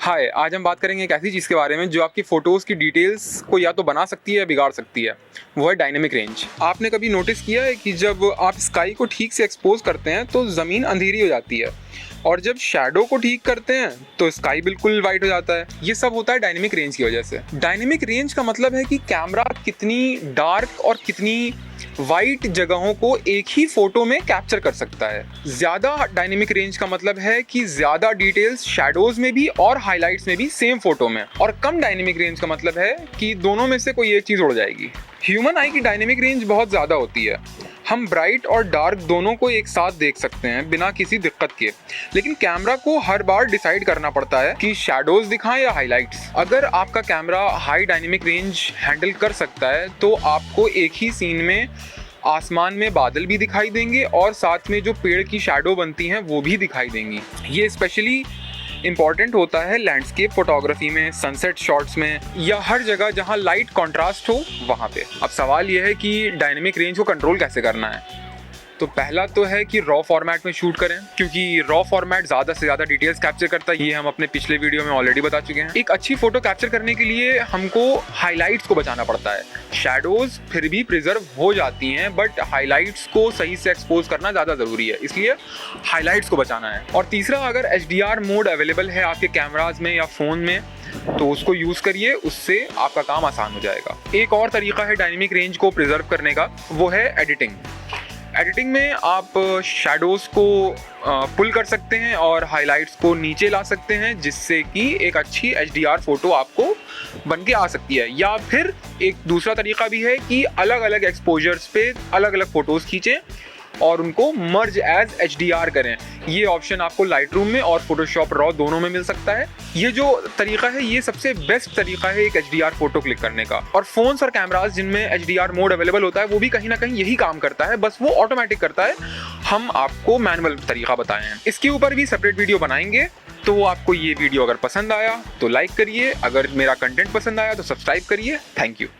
हाय, आज हम बात करेंगे एक ऐसी चीज़ के बारे में जो आपकी फ़ोटोज़ की डिटेल्स को या तो बना सकती है या बिगाड़ सकती है। वो है डायनेमिक रेंज। आपने कभी नोटिस किया है कि जब आप स्काई को ठीक से एक्सपोज़ करते हैं तो ज़मीन अंधेरी हो जाती है, और जब शैडो को ठीक करते हैं तो स्काई बिल्कुल वाइट हो जाता है। ये सब होता है डायनेमिक रेंज की वजह से। डायनेमिक रेंज का मतलब है कि कैमरा कितनी डार्क और कितनी वाइट जगहों को एक ही फोटो में कैप्चर कर सकता है। ज़्यादा डायनेमिक रेंज का मतलब है कि ज़्यादा डिटेल्स शैडोज में भी और हाइलाइट्स में भी सेम फोटो में, और कम डायनेमिक रेंज का मतलब है कि दोनों में से कोई एक चीज़ उड़ जाएगी। ह्यूमन आई की डायनेमिक रेंज बहुत ज़्यादा होती है। हम ब्राइट और डार्क दोनों को एक साथ देख सकते हैं बिना किसी दिक्कत के, लेकिन कैमरा को हर बार डिसाइड करना पड़ता है कि शैडोज दिखाएं या हाइलाइट्स। अगर आपका camera high dynamic range handle कर सकता है तो आपको एक ही सीन में आसमान में बादल भी दिखाई देंगे और साथ में जो पेड़ की शैडो बनती हैं वो भी दिखाई देंगी। ये स्पेशली इंपॉर्टेंट होता है लैंडस्केप फोटोग्राफी में, सनसेट शॉट्स में, या हर जगह जहां लाइट कॉन्ट्रास्ट हो वहां पे। अब सवाल यह है कि डायनेमिक रेंज को कंट्रोल कैसे करना है। तो पहला तो है कि रॉ फॉर्मेट में शूट करें, क्योंकि रॉ फॉर्मेट ज़्यादा से ज़्यादा डिटेल्स कैप्चर करता है। ये हम अपने पिछले वीडियो में ऑलरेडी बता चुके हैं। एक अच्छी फोटो कैप्चर करने के लिए हमको हाइलाइट्स को बचाना पड़ता है। शैडोज फिर भी प्रिजर्व हो जाती हैं, बट हाइलाइट्स को सही से एक्सपोज करना ज़्यादा ज़रूरी है, इसलिए हाइलाइट्स को बचाना है। और तीसरा, अगर HDR मोड अवेलेबल है आपके कैमराज में या फ़ोन में तो उसको यूज़ करिए, उससे आपका काम आसान हो जाएगा। एक और तरीका है डायनेमिक रेंज को प्रिजर्व करने का, वो है एडिटिंग। एडिटिंग में आप शैडोज़ को पुल कर सकते हैं और हाइलाइट्स को नीचे ला सकते हैं, जिससे कि एक अच्छी HDR फोटो आपको बन के आ सकती है। या फिर एक दूसरा तरीका भी है कि अलग अलग एक्सपोजर्स पे अलग अलग फ़ोटोज़ खींचें और उनको मर्ज एज HDR करें। ये ऑप्शन आपको लाइटरूम में और फोटोशॉप रॉ दोनों में मिल सकता है। ये जो तरीका है ये सबसे बेस्ट तरीका है एक HDR फोटो क्लिक करने का। और फोन्स और कैमराज जिनमें HDR मोड अवेलेबल होता है वो भी कहीं ना कहीं यही काम करता है, बस वो ऑटोमेटिक करता है। हम आपको मैनुअल तरीका बताए हैं, इसके ऊपर भी सेपरेट वीडियो बनाएंगे। तो आपको ये वीडियो अगर पसंद आया तो लाइक करिए, अगर मेरा कंटेंट पसंद आया तो सब्सक्राइब करिए। Thank you.